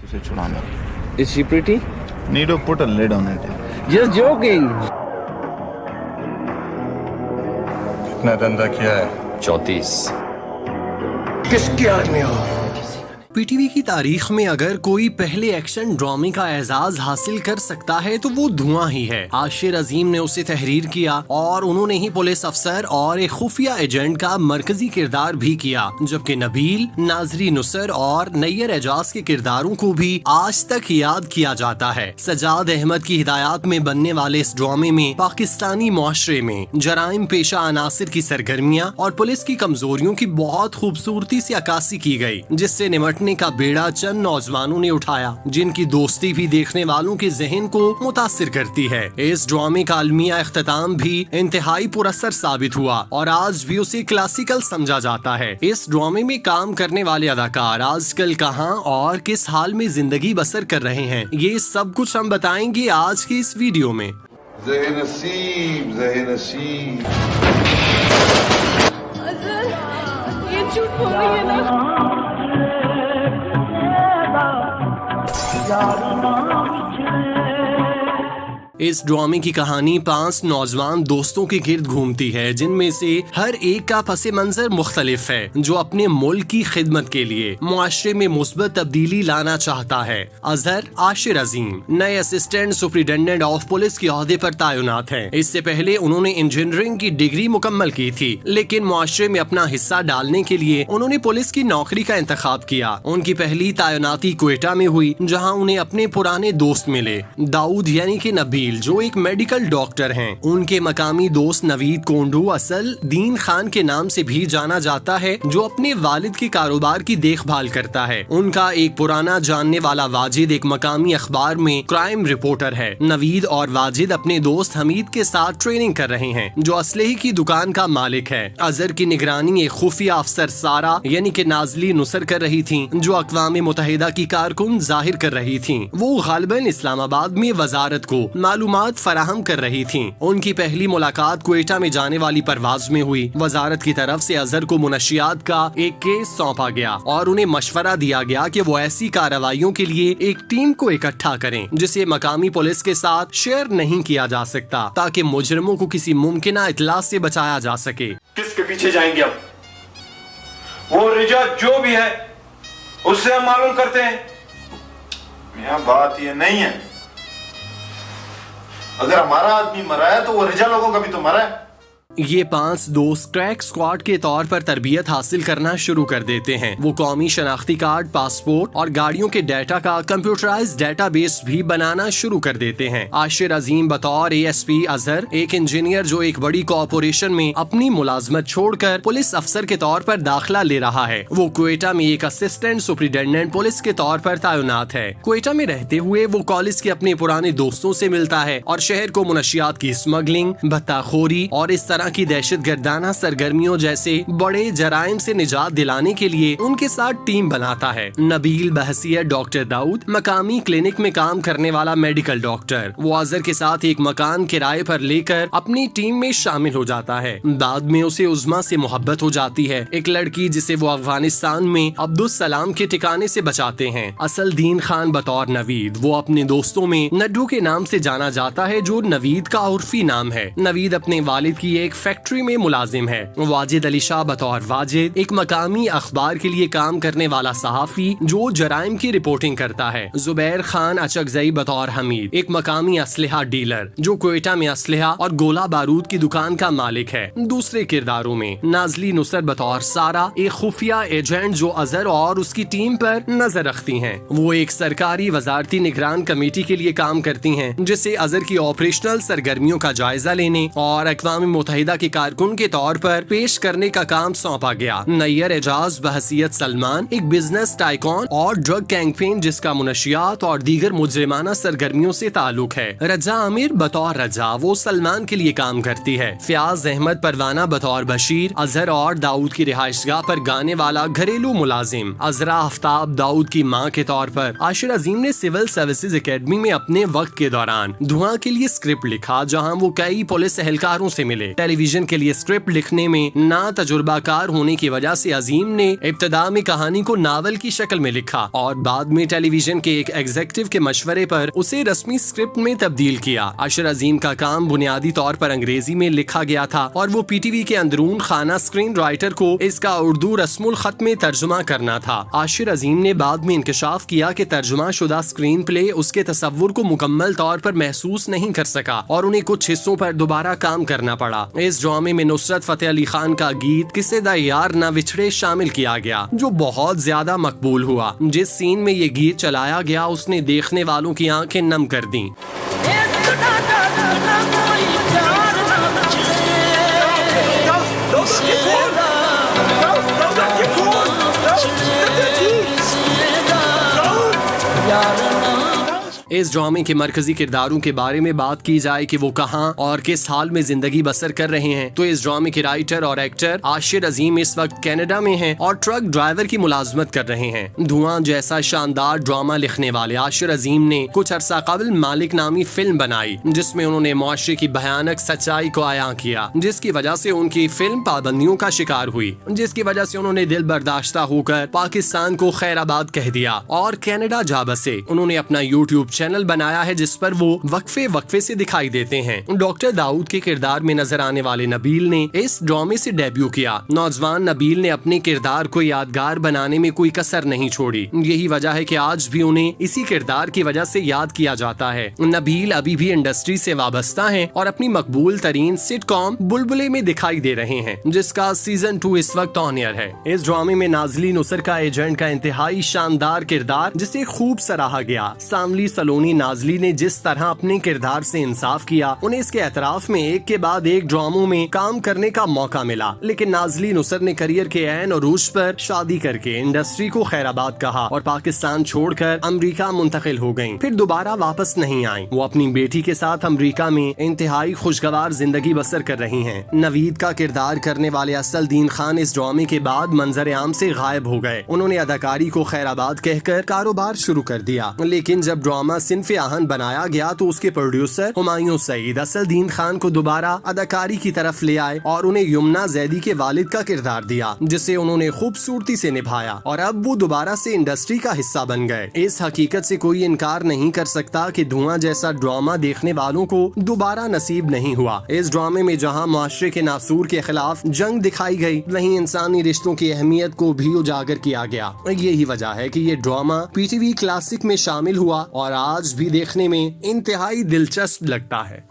उसे छुड़ाना। Is she pretty? Need to put a lid on it. Just joking. कितना धंधा किया है? 34। किसके आदमी हो? पीटीवी की तारीख में अगर कोई पहले एक्शन ड्रामे का एजाज हासिल कर सकता है तो वो धुआं ही है। आशिर अजीम ने उसे तहरीर किया और उन्होंने ही पुलिस अफसर और एक खुफिया एजेंट का मरकजी किरदार भी किया, जबकि नबील, नाजरी नुसर और नैयर एजाज के किरदारों को भी आज तक याद किया जाता है। सजाद अहमद की हिदायत में बनने वाले इस ड्रामे में पाकिस्तानी मुआशरे में जराइम पेशा अनासिर की सरगर्मियाँ और पुलिस की कमजोरियों की बहुत खूबसूरती से अक्कासी की गई, जिससे निमटने का बेड़ा चंद नौजवानों ने उठाया, जिनकी दोस्ती भी देखने वालों के जहन को मुतासिर करती है। इस ड्रामे का अलमिया इख्तिताम भी इंतहाई पुरअसर साबित हुआ और आज भी उसे क्लासिकल समझा जाता है। इस ड्रामे में काम करने वाले अदाकार आजकल कहां और किस हाल में जिंदगी बसर कर रहे हैं, ये सब कुछ हम बताएंगे आज की इस वीडियो में। अज़र, ये झूठ बोल रही है ना? इस ड्रामे की कहानी 5 नौजवान दोस्तों के गिर्द घूमती है, जिनमें से हर एक का पसे मंजर मुख्तलिफ है, जो अपने मुल्क की खिदमत के लिए मुआशरे में मुस्बत तब्दीली लाना चाहता है। अजहर आशिर अजीम नए असिस्टेंट सुपरिटेंडेंट ऑफ पुलिस के ओहदे पर तैनात हैं। इससे पहले उन्होंने इंजीनियरिंग की डिग्री मुकम्मल की थी, लेकिन मुआशरे में अपना हिस्सा डालने के लिए उन्होंने पुलिस की नौकरी का इंतखाब किया। उनकी पहली तैनाती क्वेटा में हुई, जहाँ उन्हें अपने पुराने दोस्त मिले, दाऊद यानी कि नबील, जो एक मेडिकल डॉक्टर हैं। उनके मकामी दोस्त नवीद कोंडू असल दीन खान के नाम से भी जाना जाता है, जो अपने वालिद के कारोबार की देखभाल करता है। उनका एक पुराना जानने वाला वाजिद एक मकामी अखबार में क्राइम रिपोर्टर है। नवीद और वाजिद अपने दोस्त हमीद के साथ ट्रेनिंग कर रहे हैं, जो असलहे की दुकान का मालिक है। अजहर की निगरानी एक खुफिया अफसर सारा यानी कि नाजली नुसर कर रही थी, जो अक़वाम मुत्तहिदा की कारकुन जाहिर कर रही थी। वो गालिबन इस्लामाबाद में वजारत को मालूमात फराहम कर रही थीं। उनकी पहली मुलाकात क्वेटा में जाने वाली परवाज में हुई। वजारत की तरफ से अजहर को मुनशियात का एक केस सौंपा गया और उन्हें मशवरा दिया गया कि वो ऐसी कार्रवाइयों के लिए एक टीम को इकट्ठा करें, जिसे मकामी पुलिस के साथ शेयर नहीं किया जा सकता, ताकि मुजरिमों को किसी मुमकिन इतला से बचाया जा सके। किसके पीछे जाएंगे अब? वो रिजा जो भी है उससे हम मालूम करते हैं। यहाँ बात ये नहीं है, अगर हमारा आदमी मरा है तो वो रिजा लोगों का भी तो मरा है। ये 5 दोस्त क्रैक स्क्वाड के तौर पर तरबियत हासिल करना शुरू कर देते हैं। वो कौमी शनाख्ती कार्ड, पासपोर्ट और गाड़ियों के डाटा का कंप्यूटराइज डेटाबेस भी बनाना शुरू कर देते हैं। आशिर अजीम बतौर ASP, अजहर एक इंजीनियर जो एक बड़ी कॉर्पोरेशन में अपनी मुलाजमत छोड़कर पुलिस अफसर के तौर पर दाखिला ले रहा है। वो क्वेटा में एक असिस्टेंट सुपरिटेंडेंट पुलिस के तौर पर तैनात है। क्वेटा में रहते हुए वो कॉलेज के अपने पुराने दोस्तों से मिलता है और शहर को मुनशियात की स्मगलिंग, भत्ताखोरी और इस तरह की दहशत गर्दाना सरगर्मियों जैसे बड़े जराइम से निजात दिलाने के लिए उनके साथ टीम बनाता है। नबील बहसियत डॉक्टर दाऊद मकामी क्लिनिक में काम करने वाला मेडिकल डॉक्टर, वो अजहर के साथ एक मकान किराए पर लेकर अपनी टीम में शामिल हो जाता है। बाद में उसे उज़मा से मोहब्बत हो जाती है, एक लड़की जिसे वो अफगानिस्तान में अब्दुल सलाम के ठिकाने से बचाते हैं। असल दीन खान बतौर नवीद, वो अपने दोस्तों में नड्डू के नाम से जाना जाता है, जो नवीद का उर्फी नाम है। नवीद अपने वालिद की एक फैक्ट्री में मुलाजिम है। वाजिद अली शाह बतौर वाजिद एक मकामी अखबार के लिए काम करने वाला सहाफी, जो जराइम की रिपोर्टिंग करता है। जुबैर खान अचकजई बतौर हमीद एक मकामी असलहा डीलर, जो क्वेटा में असलहा और गोला बारूद की दुकान का मालिक है। दूसरे किरदारों में नाजली नुसर बतौर सारा एक खुफिया एजेंट, जो अजहर और उसकी टीम पर नजर रखती हैं। वो एक सरकारी वजारती निगरान कमेटी के लिए काम करती हैं, जिसे अजहर की ऑपरेशनल सरगर्मियों का जायजा लेने और अक़वाम मुत्तहिदा के कारकुन के तौर पर पेश करने का काम सौंपा गया। नैयर एजाज बहसियत सलमान एक बिजनेस टाइकॉन और ड्रग कैंपेन, जिसका मुनशियात और दीगर मुजरिमाना सरगर्मियों से ताल्लुक है। रजा आमिर बतौर रजा, वो सलमान के लिए काम करती है। फयाज अहमद परवाना बतौर बशीर, अजहर और दाऊद की रिहाइशगाह पर गाने वाला घरेलू मुलाजिम। अजरा आफ्ताब दाऊद की माँ के तौर पर। आशिर अजीम ने सिविल सर्विसेज एकेडमी में अपने वक्त के दौरान धुआं के लिए स्क्रिप्ट लिखा, जहाँ वो कई पुलिस एहलकारों से मिले। टेलीविजन के लिए स्क्रिप्ट लिखने में ना तजुर्बाकार होने की वजह से अजीम ने इब्तिदा में कहानी को नावल की शक्ल में लिखा और बाद में टेलीविजन के एक एग्जीक्यूटिव के मशवरे पर उसे रस्मी स्क्रिप्ट में तब्दील किया। आशिर अजीम का काम बुनियादी तौर पर अंग्रेजी में लिखा गया था और वो पीटीवी के अंदरून खाना स्क्रीन राइटर को इसका उर्दू रस्मुल खत में तर्जुमा करना था। आशिर अजीम ने बाद में इंकशाफ किया कि तर्जुमा शुदा स्क्रीन प्ले उसके तसव्वुर को मुकम्मल तौर पर महसूस नहीं कर सका और उन्हें कुछ हिस्सों पर दोबारा काम करना पड़ा। इस ड्रामे में नुसरत फतेह अली खान का गीत किसे दा यार ना विछड़े शामिल किया गया जो बहुत ज्यादा मकबूल हुआ। जिस सीन में ये गीत चलाया गया उसने देखने वालों की आंखें नम कर दी। इस ड्रामे के मरकजी किरदारों के बारे में बात की जाए कि वो कहां और किस हाल में जिंदगी बसर कर रहे हैं तो इस ड्रामे के राइटर और एक्टर आशिर अजीम इस वक्त कनाडा में हैं और ट्रक ड्राइवर की मुलाजमत कर रहे हैं। धुआं जैसा शानदार ड्रामा लिखने वाले आशिर अजीम ने कुछ अरसा कबल मालिक नामी फिल्म बनाई जिसमें उन्होंने मुआशरे की भयानक सच्चाई को आया किया, जिसकी वजह से उनकी फिल्म पाबंदियों का शिकार हुई, जिसकी वजह से उन्होंने दिल बर्दाश्ता होकर पाकिस्तान को खैराबाद कह दिया और कनाडा जा बसे। उन्होंने अपना यूट्यूब चैनल बनाया है जिस पर वो वक्फे से दिखाई देते हैं। डॉक्टर दाऊद के किरदार में नजर आने वाले नबील ने इस ड्रामे से डेब्यू किया। नौजवान नबील ने अपने किरदार को यादगार बनाने में कोई कसर नहीं छोड़ी। यही वजह है कि आज भी उन्हें इसी किरदार की वजह से याद किया जाता है। नबील अभी भी इंडस्ट्री से वाबस्ता हैं और अपनी मकबूल तरीन सिटकॉम बुलबुले में दिखाई दे रहे हैं जिसका सीजन 2 इस वक्त ऑन एयर है। इस ड्रामे में नाजली नुसर का एजेंट का इंतहाई शानदार किरदार जिसे खूब सराहा गया। सामली सलोनी नाजली ने जिस तरह अपने किरदार से इंसाफ किया उन्हें इसके एतराफ में एक के बाद एक ड्रामों में काम करने का मौका मिला, लेकिन नाजली नुसर ने करियर के ऐन अरूज पर शादी करके इंडस्ट्री को खैराबाद कहा और पाकिस्तान छोड़कर अमेरिका मुंतकिल हो गयी। फिर दोबारा वापस नहीं आई। वो अपनी बेटी के साथ अमेरिका में इंतहाई खुशगवार जिंदगी बसर कर रही हैं। नवीद का किरदार करने वाले असलदीन खान इस ड्रामे के बाद मंजर आम से गायब हो गए। उन्होंने अदाकारी को खैराबाद कहकर कारोबार शुरू कर दिया, लेकिन जब ड्रामा सिंफ आहन बनाया गया तो उसके प्रोड्यूसर हुमायूं सईद असलदीन खान को दोबारा अदाकारी की तरफ ले आए और उन्हें यमुना जैदी के वालिद का किरदार दिया जिसे उन्होंने खूबसूरती से निभाया और अब वो दोबारा से इंडस्ट्री का हिस्सा बन गए। इस हकीकत से कोई इनकार नहीं कर सकता कि धुआं जैसा ड्रामा देखने वालों को दोबारा नसीब नहीं हुआ। इस ड्रामे में जहां मुआशरे के नासूर के खिलाफ जंग दिखाई गई वहीं इंसानी रिश्तों की अहमियत को भी उजागर किया गया। यही वजह है कि ये ड्रामा पीटीवी क्लासिक में शामिल हुआ और आज भी देखने में इंतहाई दिलचस्प लगता है।